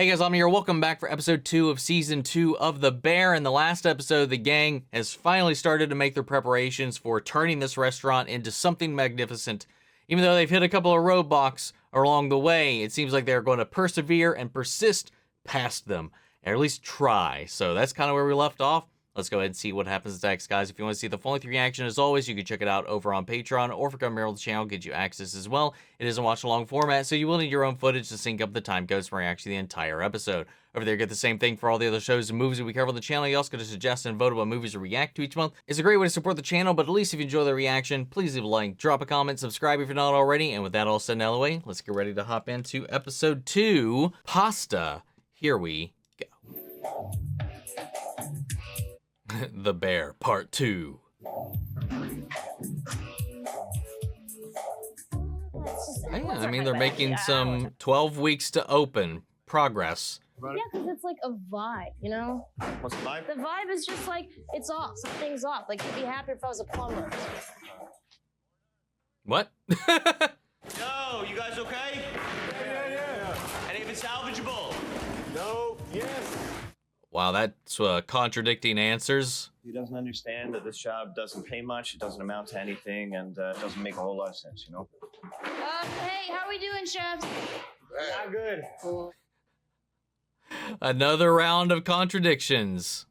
Hey guys, I'm here. Welcome back for episode 2 of season 2 of The Bear. In the last episode, the gang has finally started to make their preparations for turning this restaurant into something magnificent. Even though they've hit a couple of roadblocks along the way, it seems like they're going to persevere and persist past them, or at least try. So that's kind of where we left off. Let's go ahead and see what happens next, guys. If you want to see the full-length reaction, as always, you can check it out over on Patreon, or if you come here on the channel, get you access as well. It is a watch-along format, so you will need your own footage to sync up the time codes for actually the entire episode. Over there, get the same thing for all the other shows and movies that we cover on the channel. You also get to suggest and vote about movies to react to each month. It's a great way to support the channel, but at least if you enjoy the reaction, please leave a like, drop a comment, subscribe if you're not already. And with that all said and out of the way, let's get ready to hop into episode 2, Pasta. Here we go. The Bear, Part 2. Yeah, I mean, they're making some 12 weeks to open progress. Yeah, because it's like a vibe, you know? What's the vibe? The vibe is just like, it's off, something's off. Like, you'd be happy if I was a plumber. What? Yo, you guys okay? Yeah. Anything salvageable? No, yes. Wow, that's contradicting answers. He doesn't understand that this job doesn't pay much, it doesn't amount to anything, and it doesn't make a whole lot of sense, you know? Hey, how we doing, chefs? Not good. Another round of contradictions.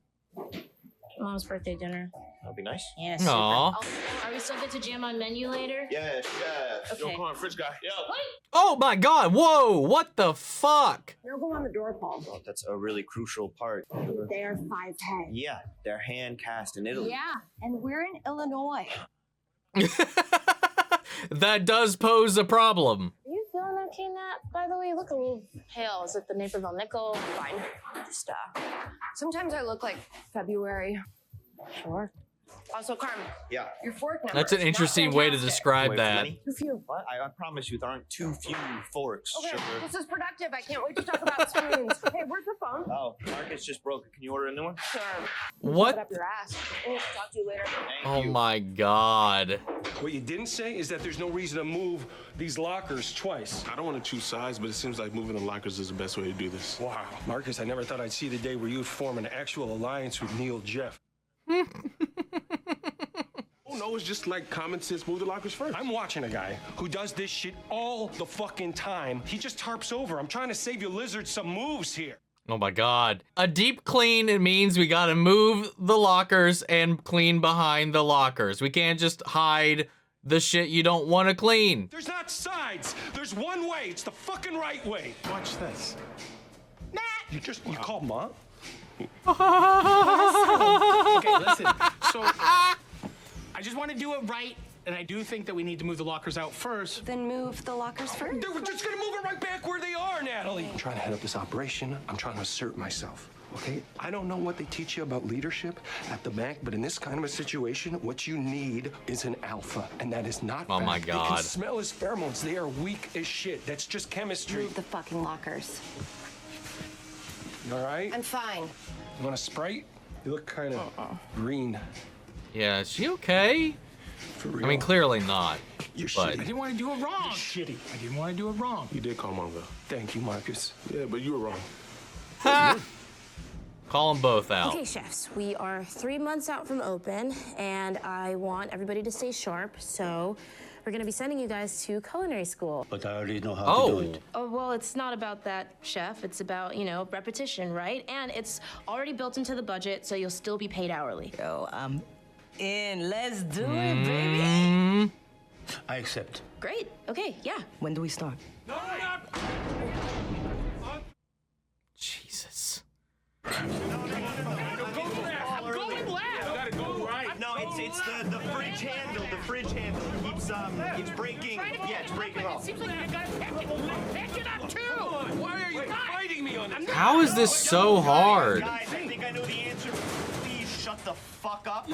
Mom's birthday dinner. That'd be nice. Yeah, super. Aw. Are we still good to jam on menu later? Yeah. Okay. Yo, come on, fridge guy. Yo. Oh my god, whoa, what the fuck? They'll go on the door, Paul. Well, that's a really crucial part. They are 5'10". Yeah, they're hand cast in Italy. Yeah, and we're in Illinois. That does pose a problem. Are you feeling okay, Nat? By the way, you look a little pale. Is it the Naperville nickel? Fine. Just, sometimes I look like February. Sure. Also, Carmen, Yeah. your fork number. That's an is not interesting way to fantastic. describe Wait, that. money? Too few. What? I promise you, there aren't too few forks, Okay, sugar. this is productive. I can't wait to talk about spoons. Hey, where's the phone? Oh, Marcus just broke it. Can you order a new one? Sure. What? Put up your ass. We'll talk to you later. Thank Oh you. my god. What you didn't say is that there's no reason to move these lockers twice. I don't want to choose sides, but it seems like moving the lockers is the best way to do this. Wow. Marcus, I never thought I'd see the day where you'd form an actual alliance with Neil Jeff. Oh, no, it's just like common sense. Move the lockers first. I'm watching a guy who does this shit all the fucking time. He just tarps over. I'm trying to save you lizards some moves here. Oh my god. A deep clean, it means we gotta move the lockers and clean behind the lockers. We can't just hide the shit you don't want to clean. There's not sides. There's one way. It's the fucking right way. Watch this. You called Mom? Okay, listen. So, I just want to do it right, and I do think that we need to move the lockers out first. Then move the lockers first. They were just gonna move it right back where they are, Natalie. I'm trying to head up this operation. I'm trying to assert myself. Okay? I don't know what they teach you about leadership at the bank, but in this kind of a situation, what you need is an alpha, and that is not. Oh my fat. They God. can smell his pheromones. They are weak as shit. That's just chemistry. Move the fucking lockers. You all right? I'm fine. You want a Sprite? You look kind of green. Yeah, is she okay? For real. I mean, clearly not. You're but- I didn't want to do it wrong. Shitty. I didn't want to do it wrong. You did call Mom, though. Thank you, Marcus. Yeah, but you were wrong. Ha! Call them both out. Okay, chefs, we are 3 months out from open, and I want everybody to stay sharp, so we're gonna be sending you guys to culinary school. But I already know how Oh. to do it. Oh, well, it's not about that, chef. It's about, you know, repetition, right? And it's already built into the budget, so you'll still be paid hourly. Yo, I'm in. Let's do it, baby. I accept. Great. Okay, yeah. When do we start? Jesus. I'm going left. No, it's the fridge handle. The fridge handle keeps breaking. Yeah, it's breaking off. It seems like you gotta pick it up too. Why are you fighting me on this? How is this so hard? Guys, I think I know the answer. Please shut the fuck up.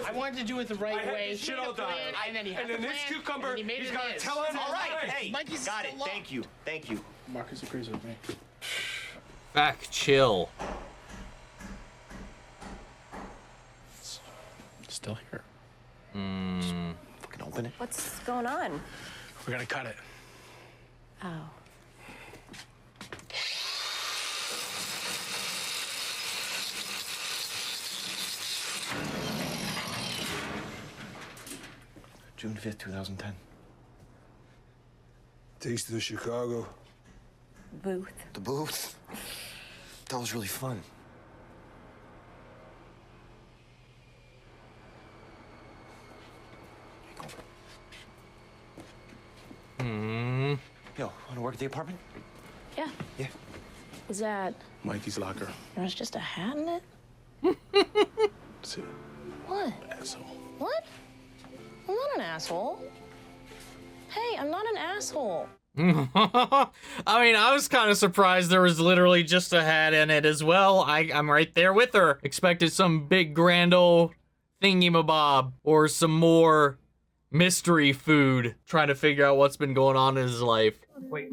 I wanted to do it the right way. Shit all done. And then he had And then the this plan, cucumber, and he made he's it got to his. tell him. All right, hey, Mikey's got it. still up. Thank you. Thank you. Marcus agrees with me. Back, chill. Still here. Fucking open it. What's going on? We're gonna cut it. Oh. June 5th, 2010. Taste of the Chicago. Booth. The booth? That was really fun. Yo, wanna work at the apartment? Yeah. Yeah. Is that... Mikey's locker. There's just a hat in it? That's it. What? Asshole. What? I'm not an asshole. Hey, I'm not an asshole. I mean, I was kind of surprised there was literally just a hat in it as well. I'm right there with her. Expected some big grand old thingy-mabob or some more mystery food, trying to figure out what's been going on in his life. Wait.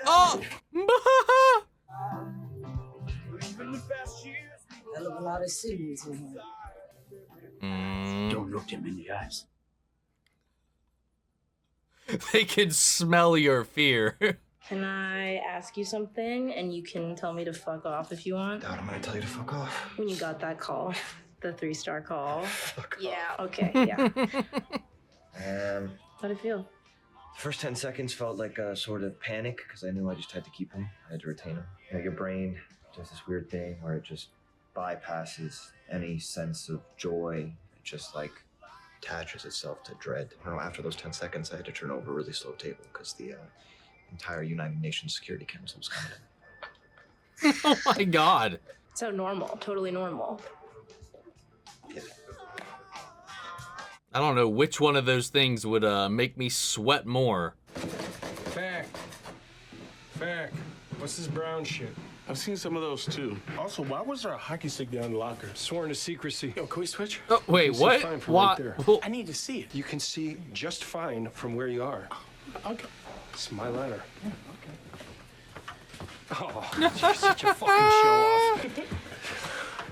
Oh! Hell of a lot of cities in here. Don't look him in the eyes. They can smell your fear. Can I ask you something and you can tell me to fuck off if you want? Dad, I'm gonna tell you to fuck off. When you got that call, the 3-star call. Fuck Yeah, okay, yeah. off. How'd it feel? The first 10 seconds felt like a sort of panic because I knew I just had to keep him. I had to retain him. You know, your brain does this weird thing where it just bypasses any sense of joy. It just like attaches itself to dread. You know, after those 10 seconds, I had to turn over a really slow table because the entire United Nations Security Council was coming in. Oh my god. So normal, totally normal. Yeah. I don't know which one of those things would make me sweat more. Fact. What's this brown shit? I've seen some of those too. Also, why was there a hockey stick down in the locker? Sworn to secrecy. Yo, can we switch? Oh, wait, You see what? fine from Why? right there. I need to see it. You can see just fine from where you are. Okay. It's my letter. Okay. Oh, you're such a fucking show-off.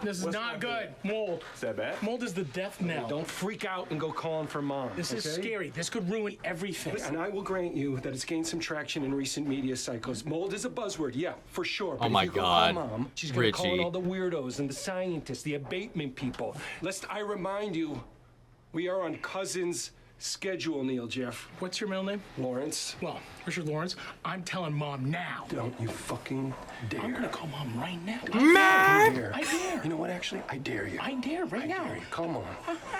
This is not good. Mold. Is that bad? Mold is the death knell. Don't freak out and go calling for mom. This is okay? scary. This could ruin everything. And I will grant you that it's gained some traction in recent media cycles. Mold is a buzzword, yeah, for sure. But Oh my if you go God, call mom, she's gonna call in Richie. all the weirdos and the scientists, the abatement people. Lest I remind you, we are on Cousin's schedule, Neil Jeff. What's your middle name? Lawrence. Well, Richard Lawrence. I'm telling mom now. Don't you fucking dare. I'm gonna call mom right now. I dare. I dare. You know what, actually? I dare you. I dare right now. Dare you. Call mom.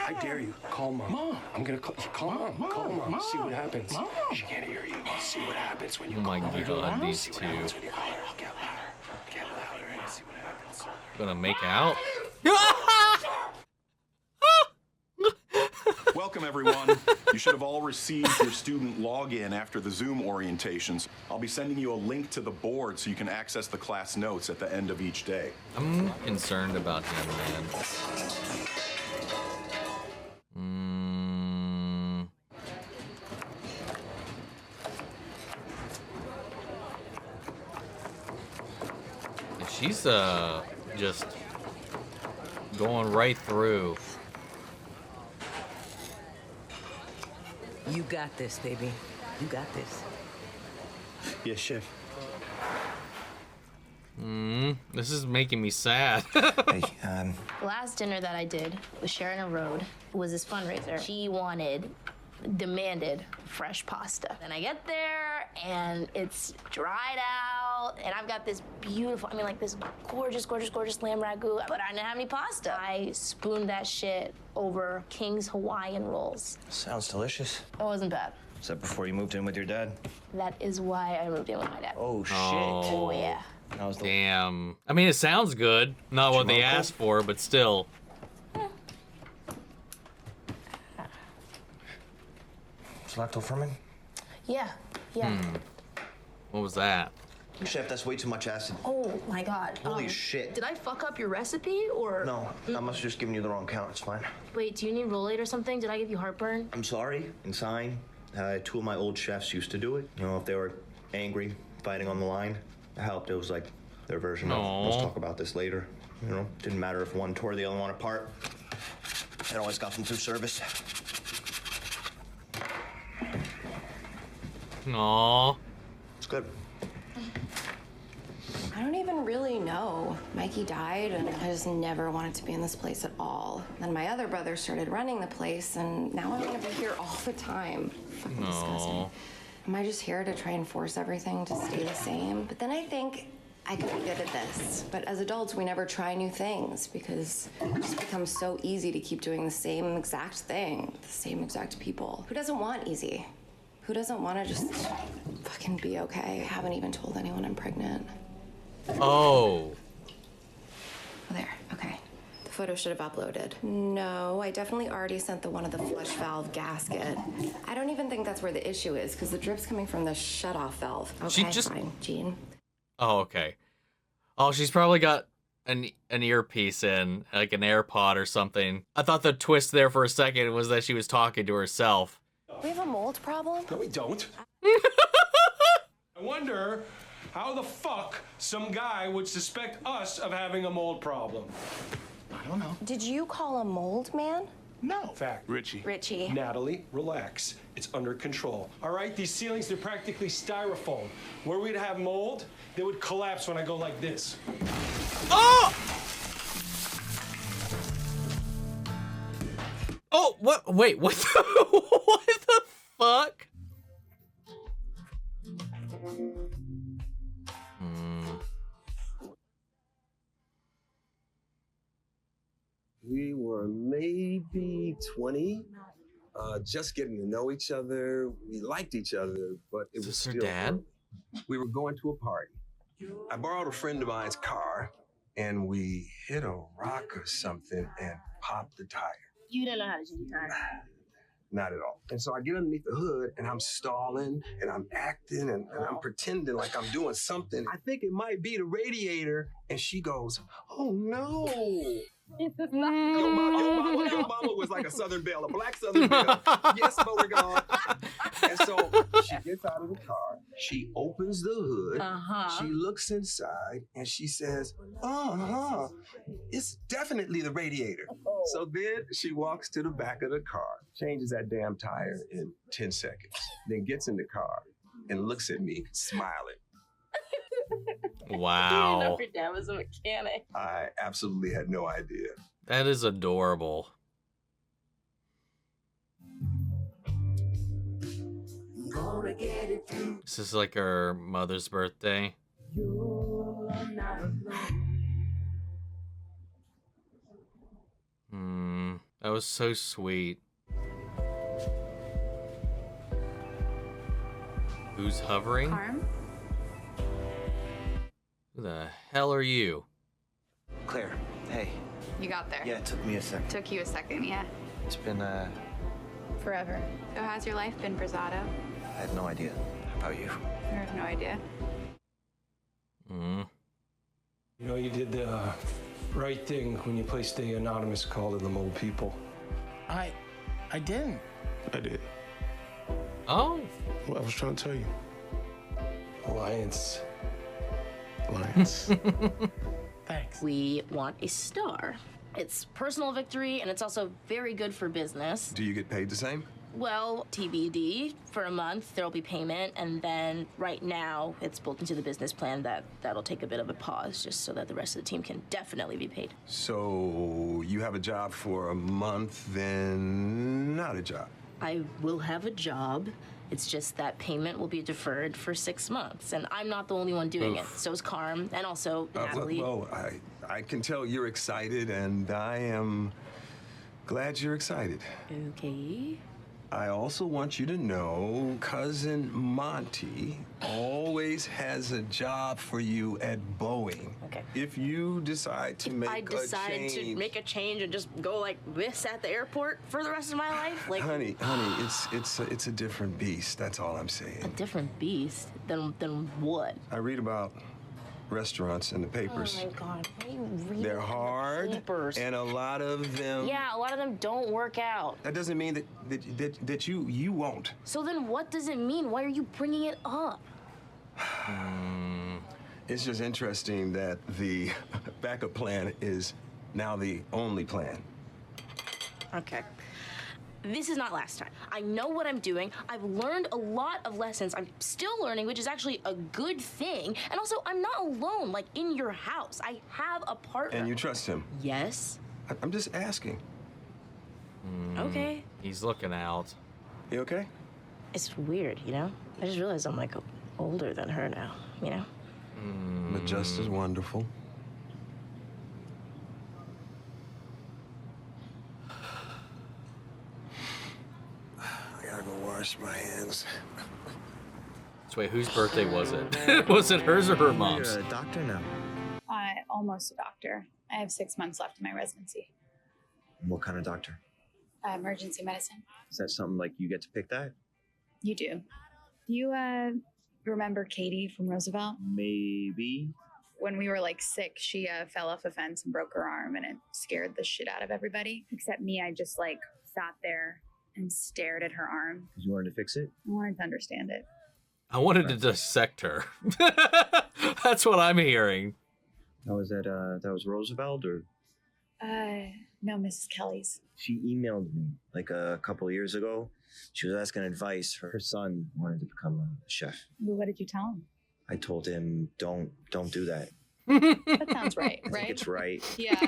I dare you. Call mom. Mom. I'm gonna call mom. Call mom. Mom. See what happens. Mom. She can't hear you. See what happens when you Oh my call her. god, these See what two. happens when you call her. Get louder. Get louder. See what happens. Gonna make out? Welcome, everyone. You should have all received your student login after the Zoom orientations. I'll be sending you a link to the board so you can access the class notes at the end of each day. I'm concerned about him, man. If she's just going right through. You got this, baby. You got this. Yes, chef. This is making me sad. Hey, The last dinner that I did with Sharon and Road was this fundraiser. She demanded fresh pasta. And I get there and it's dried out and I've got this beautiful, this gorgeous, gorgeous, gorgeous lamb ragu, but I didn't have any pasta. I spooned that shit over King's Hawaiian rolls. sounds delicious. It wasn't bad. Is that before you moved in with your dad? That is why I moved in with my dad. Oh, shit. Oh, yeah. That was the... Damn. I mean, it sounds good. Not what they asked for, but still. It's lactofermin? Yeah, yeah. What was that? Chef, that's way too much acid. Oh my God. Holy shit. Did I fuck up your recipe or? No, I must have just given you the wrong count. It's fine. Wait, do you need Rolade or something? Did I give you heartburn? I'm sorry. Inside, 2 of my old chefs used to do it. You know, if they were angry, fighting on the line, it helped. It was like their version of, let's talk about this later. You know, didn't matter if one tore the other one apart. It always got them through service. Aww. It's good. I don't even really know. Mikey died, and I just never wanted to be in this place at all. Then my other brother started running the place, and now I want to be here all the time. Fucking disgusting. Am I just here to try and force everything to stay the same? But then I think I could be good at this. But as adults, we never try new things because it just becomes so easy to keep doing the same exact thing, the same exact people. Who doesn't want easy? Who doesn't want to just fucking be okay? I haven't even told anyone I'm pregnant. Oh. There, okay. The photo should have uploaded. No, I definitely already sent the one of the flush valve gasket. I don't even think that's where the issue is, because the drip's coming from the shutoff valve. Okay, fine, Jean. Oh, okay. Oh, she's probably got an earpiece in, like an AirPod or something. I thought the twist there for a second was that she was talking to herself. We have a mold problem? No, we don't. I wonder how the fuck some guy would suspect us of having a mold problem. I don't know. Did you call a mold man? No. Fact. Richie. Natalie, relax. It's under control. All right, these ceilings, they're practically styrofoam. Were we to have mold, they would collapse when I go like this. Oh! Oh, what? Wait, what the, what the fuck? We were maybe 20, just getting to know each other. We liked each other, but it was her still dad? We were going to a party. I borrowed a friend of mine's car, and we hit a rock or something and popped the tire. You didn't know how to change a tire. Not at all. And so I get underneath the hood, and I'm stalling, and I'm acting, and I'm pretending like I'm doing something. I think it might be the radiator, and she goes, "Oh no." Your mama was like a Southern Belle, a black Southern Belle. Yes, Beauregard. And so she gets out of the car. She opens the hood. She looks inside, and she says, it's definitely the radiator. So then she walks to the back of the car, changes that damn tire in 10 seconds, then gets in the car and looks at me, smiling. Wow. You didn't know your dad was a mechanic. I absolutely had no idea. That is adorable. This is like her mother's birthday. That was so sweet. Who's hovering? Harm? Who the hell are you? Claire, hey. You got there. Yeah, it took me a second. Took you a second, yeah. It's been, Forever. So how's your life been, Brasato? I had no idea. How about you? I have no idea. You know, you did the right thing when you placed the anonymous call to the mole people. I didn't. I did. Oh. Well, I was trying to tell you. Alliance. Thanks. We want a star. It's personal victory, and it's also very good for business. Do you get paid the same? Well, TBD. For a month, there'll be payment, and then right now, it's built into the business plan that'll take a bit of a pause, just so that the rest of the team can definitely be paid. So you have a job for a month, then not a job. I will have a job. It's just that payment will be deferred for 6 months, and I'm not the only one doing it. So is Carm, and also Natalie. Well, I can tell you're excited, and I am glad you're excited. Okay. I also want you to know cousin Monty always has a job for you at Boeing. Okay. If you decide to make I a decide change. to make a change and just go like this at the airport for the rest of my life, like Honey, it's a different beast. That's all I'm saying. a different beast than what? I read about restaurants in the papers. Oh my God, why are you reading They're the hard, papers? and a lot of them. Yeah, a lot of them don't work out. That doesn't mean that you won't. So then what does it mean? Why are you bringing it up? It's just interesting that the backup plan is now the only plan. Okay. This is not last time. I know what I'm doing. I've learned a lot of lessons. I'm still learning, which is actually a good thing. And also, I'm not alone, like in your house. I have a partner. And you trust him? Yes. I'm just asking. Okay. He's looking out. You okay? It's weird, you know? I just realized I'm like older than her now, you know? But just as wonderful. I gotta go wash my hands. So wait, whose birthday was it? Was it hers or her mom's? You're a doctor now. Almost a doctor. I have 6 months left in my residency. What kind of doctor? Emergency medicine. Is that something like you get to pick that? You do. Do you remember Katie from Roosevelt? Maybe. When we were like 6, she fell off a fence and broke her arm, and it scared the shit out of everybody. Except me, I just like sat there and stared at her arm. You wanted to fix it? I wanted to understand it. I wanted to dissect her. That's what I'm hearing. How was that? That was Roosevelt, or? No, Mrs. Kelly's. She emailed me like a couple years ago. She was asking advice. Her son wanted to become a chef. Well, what did you tell him? I told him, don't do that. That sounds right, I right? think it's right. Yeah.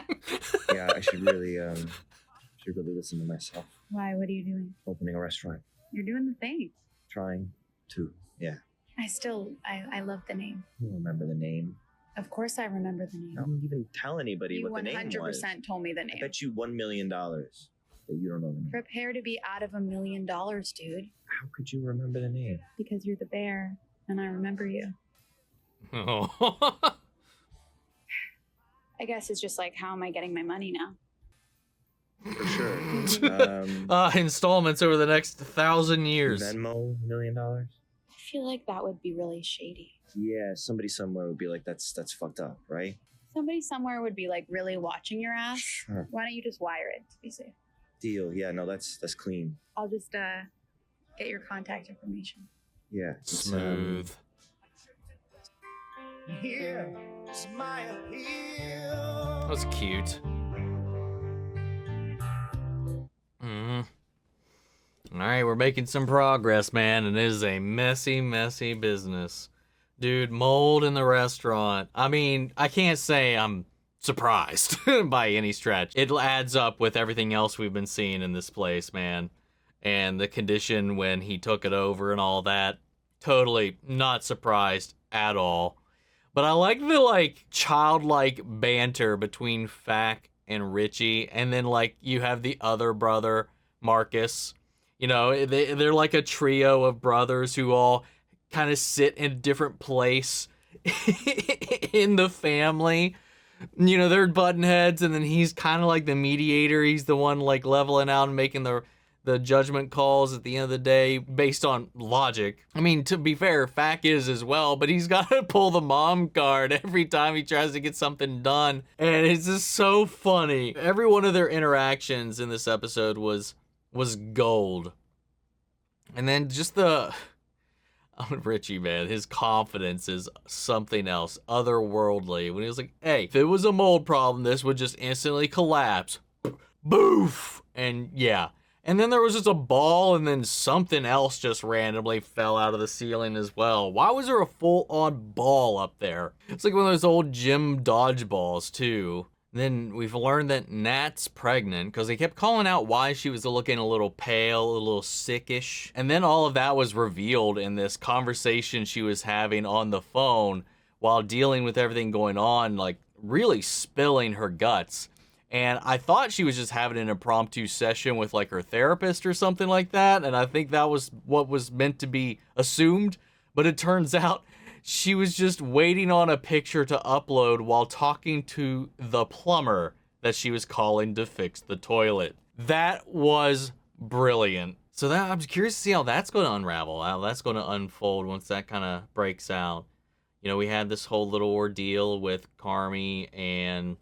Yeah, I should really listen to myself. Why? What are you doing? Opening a restaurant. You're doing the thing. Trying to. Yeah. I love the name. You remember the name? Of course I remember the name. I don't even tell anybody You what the name was. 100% told me the name. I bet you $1 million that you don't know the name. Prepare to be out of $1 million, dude. How could you remember the name? Because you're the bear, and I remember you. Oh. I guess it's just like, how am I getting my money now? For sure. Installments over the next 1,000 years. Venmo, $1 million? I feel like that would be really shady. Yeah, somebody somewhere would be like, that's fucked up, right? Somebody somewhere would be like really watching your ass. Sure. Why don't you just wire it to be safe? Deal. Yeah, no, that's clean. I'll just get your contact information. Yeah. Smooth. That was cute. All right, we're making some progress, man, and it is a messy, messy business. Dude, mold in the restaurant. I mean, I can't say I'm surprised by any stretch. It adds up with everything else we've been seeing in this place, man. And the condition when he took it over and all that. Totally not surprised at all. But I like the, childlike banter between Fack and Richie. And then, you have the other brother, Marcus. You know, they're like a trio of brothers who all kind of sit in a different place in the family. You know, they're button heads, and then he's kind of like the mediator. He's the one, leveling out and making the judgment calls at the end of the day based on logic. I mean, to be fair, Fack is as well, but he's got to pull the mom card every time he tries to get something done. And it's just so funny. Every one of their interactions in this episode was gold. And then just Richie, man, his confidence is something else, otherworldly. When he was like, hey, if it was a mold problem, this would just instantly collapse. Boof! And yeah. And then there was just a ball, and then something else just randomly fell out of the ceiling as well. Why was there a full-on ball up there? It's like one of those old gym dodgeballs, too. Then we've learned that Nat's pregnant because they kept calling out why she was looking a little pale, a little sickish. And then all of that was revealed in this conversation she was having on the phone while dealing with everything going on, really spilling her guts. And I thought she was just having an impromptu session with her therapist or something like that. And I think that was what was meant to be assumed. But it turns out she was just waiting on a picture to upload while talking to the plumber that she was calling to fix the toilet. That was brilliant. So I'm curious to see how that's going to unravel, how that's going to unfold once that kind of breaks out. You know, we had this whole little ordeal with Carmi and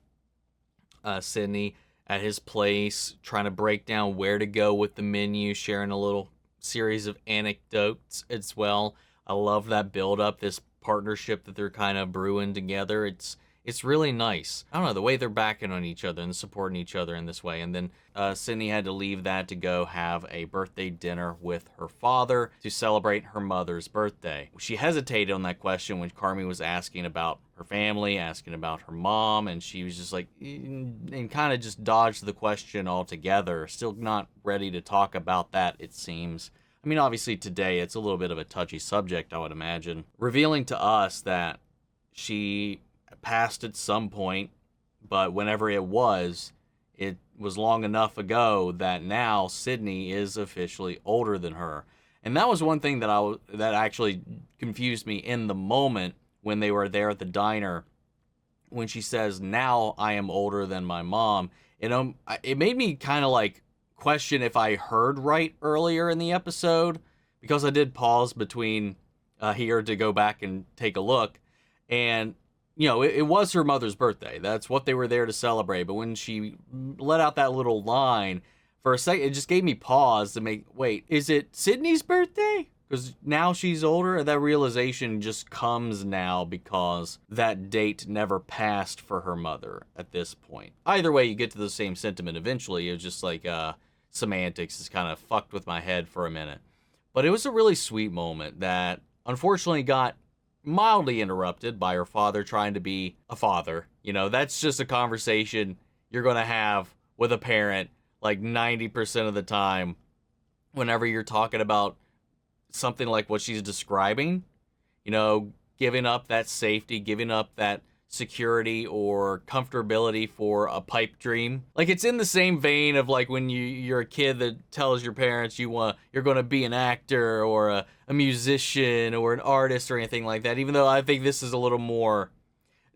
Sydney at his place, trying to break down where to go with the menu, sharing a little series of anecdotes as well. I love that build up, this partnership that they're kind of brewing together. It's It's really nice. I don't know, the way they're backing on each other and supporting each other in this way. And then Sydney had to leave that to go have a birthday dinner with her father to celebrate her mother's birthday. She hesitated on that question when Carmy was asking about her family, asking about her mom, and she was just like, and kind of just dodged the question altogether. Still not ready to talk about that, it seems. I mean, obviously today it's a little bit of a touchy subject, I would imagine. Revealing to us that she passed at some point, but whenever it was long enough ago that now Sydney is officially older than her. And that was one thing that actually confused me in the moment when they were there at the diner, when she says, "Now I am older than my mom." It made me kind of like question if I heard right earlier in the episode, because I did pause between here to go back and take a look, and it was her mother's birthday. That's what they were there to celebrate. But when she let out that little line, for a second, it just gave me pause to wait, is it Sydney's birthday? Because now she's older. That realization just comes now because that date never passed for her mother at this point. Either way, you get to the same sentiment eventually. It was just like semantics is kind of fucked with my head for a minute. But it was a really sweet moment that unfortunately got mildly interrupted by her father trying to be a father. That's just a conversation you're going to have with a parent like 90% of the time whenever you're talking about something like what she's describing, giving up that safety, giving up that security or comfortability for a pipe dream. Like, it's in the same vein of like when you're a kid that tells your parents you're going to be an actor or a musician or an artist or anything like that. Even though I think this is a little more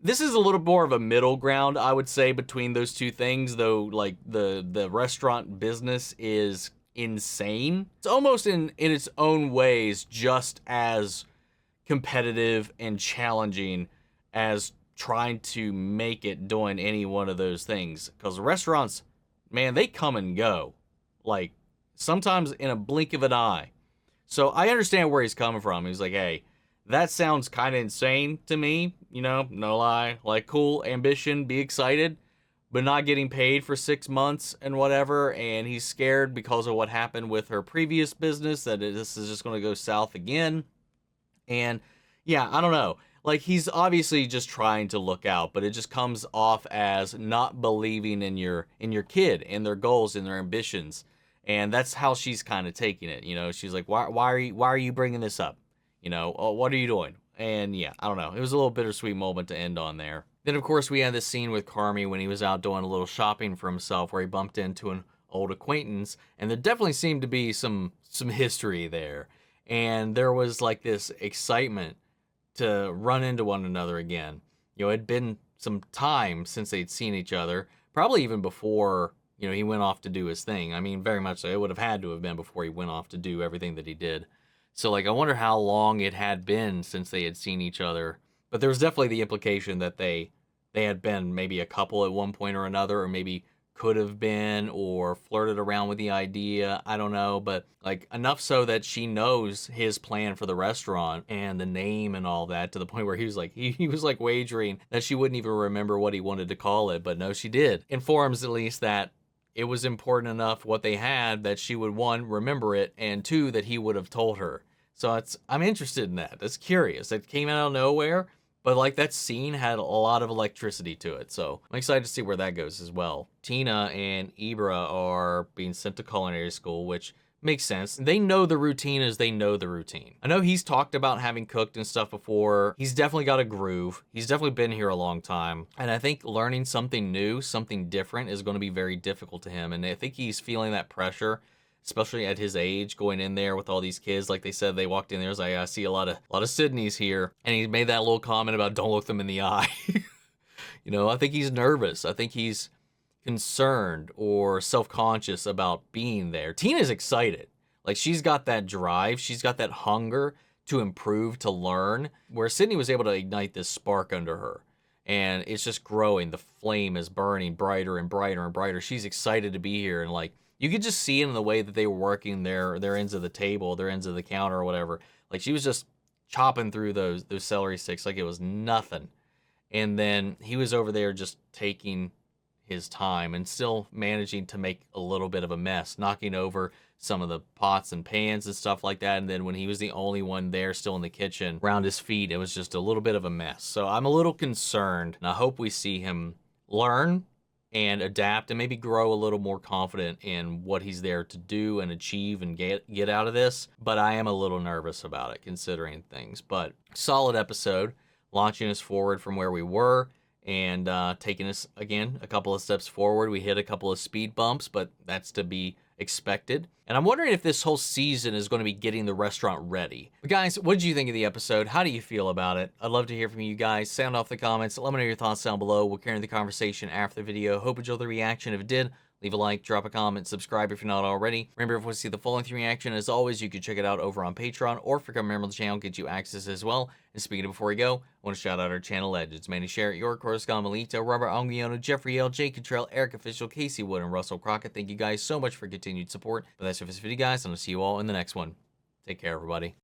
of a middle ground, I would say, between those two things, though. Like the restaurant business is insane. It's almost in its own ways just as competitive and challenging as trying to make it doing any one of those things, because restaurants, man, they come and go, like sometimes in a blink of an eye. So I understand where he's coming from. He's like, hey, that sounds kind of insane to me, no lie. Like, cool, ambition, be excited, but not getting paid for 6 months and whatever. And he's scared because of what happened with her previous business, that this is just going to go south again. And yeah, I don't know. Like, he's obviously just trying to look out, but it just comes off as not believing in your kid and their goals and their ambitions. And that's how she's kind of taking it. She's like, why are you bringing this up? What are you doing? And yeah, I don't know. It was a little bittersweet moment to end on there. Then, of course, we had this scene with Carmy when he was out doing a little shopping for himself, where he bumped into an old acquaintance, and there definitely seemed to be some history there. And there was like this excitement to run into one another again. It had been some time since they'd seen each other, probably even before, he went off to do his thing. I mean, very much so. It would have had to have been before he went off to do everything that he did. So, like, I wonder how long it had been since they had seen each other. But there was definitely the implication that they had been maybe a couple at one point or another, or maybe could have been, or flirted around with the idea. I don't know, but like enough so that she knows his plan for the restaurant and the name and all that, to the point where he was like wagering that she wouldn't even remember what he wanted to call it. But no, she did. Informs at least that it was important enough what they had that she would, one, remember it, and two, that he would have told her. So I'm interested in that. That's curious. It came out of nowhere, but like that scene had a lot of electricity to it. So I'm excited to see where that goes as well. Tina and Ibra are being sent to culinary school, which makes sense. They know the routine as they know the routine. I know he's talked about having cooked and stuff before. He's definitely got a groove. He's definitely been here a long time. And I think learning something new, something different, is going to be very difficult to him. And I think he's feeling that pressure, especially at his age, going in there with all these kids. Like they said, they walked in there, was like, I see a lot of Sydneys here. And he made that little comment about don't look them in the eye. I think he's nervous. I think he's concerned or self-conscious about being there. Tina's excited. Like, she's got that drive. She's got that hunger to improve, to learn, where Sydney was able to ignite this spark under her. And it's just growing. The flame is burning brighter and brighter and brighter. She's excited to be here. And like, you could just see it in the way that they were working their ends of the table, their ends of the counter or whatever. Like, she was just chopping through those celery sticks like it was nothing. And then he was over there just taking his time and still managing to make a little bit of a mess, knocking over some of the pots and pans and stuff like that. And then when he was the only one there still in the kitchen around his feet, it was just a little bit of a mess. So I'm a little concerned, and I hope we see him learn and adapt and maybe grow a little more confident in what he's there to do and achieve and get out of this. But I am a little nervous about it considering things. But solid episode, launching us forward from where we were and taking us, again, a couple of steps forward. We hit a couple of speed bumps, but that's to be expected. And I'm wondering if this whole season is going to be getting the restaurant ready. But guys, what did you think of the episode? How do you feel about it? I'd love to hear from you guys. Sound off the comments. Let me know your thoughts down below. We'll carry the conversation after the video. Hope you enjoyed the reaction. If it did, leave a like, drop a comment, subscribe if you're not already. Remember, if you want to see the full-length reaction, as always, you can check it out over on Patreon, or if you become a member of the channel, get you access as well. And speaking of before we go, I want to shout out our channel legends: Manny Sherritt, York, Coruscant, Melito, Robert Anguiano, Jeffrey L, Jake Cottrell, Eric Official, Casey Wood, and Russell Crockett. Thank you guys so much for continued support. But that's it for this video, guys, and I'll see you all in the next one. Take care, everybody.